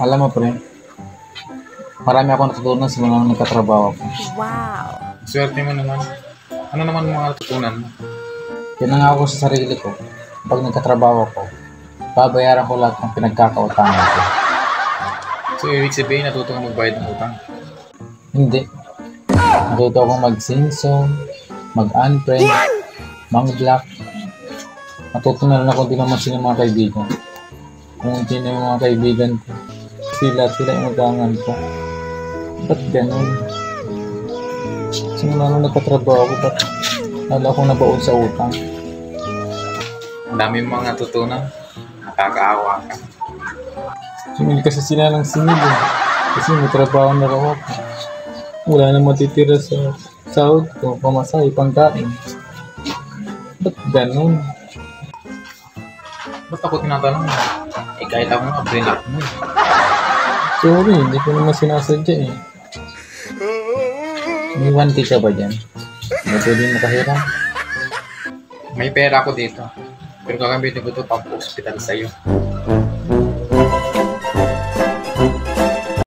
Alam mo pre, marami akong natutunan simula nung nagkatrabaho ako. Wow! Swerte mo naman. Ano naman mga natutunan mo? Pinangako ko sa sarili ko, pag nagkatrabaho ako, babayaran ko lahat ng pinagkakautangan ko. So, ibig sabihin, natuto kang magbayad ng utang. Hindi. Natuto akong mag-sing-song, mag-unfriend, mang-block. Natuto na rin ako din naman sila mga kaibigan. Kung hindi na yung mga kaibigan ko, sila yung utangan ko. Ba't ganun? Simula nung nagkatrabaho ako, ba't lalo akong nabaon sa utang? Ang dami mong mga natutunan. Nakakaawa ka. Sumili kasi sila ng singil eh. Kasi may trabaho na raw ako. Wala na matitira sa sahod ko, pamasahe, pangkain. Ba't ganun? Ba't ako tinatanong mo? Eh, kahit ako nga, brinak mo eh. Sorry, hindi ko naman sinasadya eh. May 1K ka ba dyan? May pwede makahiram? May pera ako dito. Pero gagamitin ko ito pang hospital sa'yo.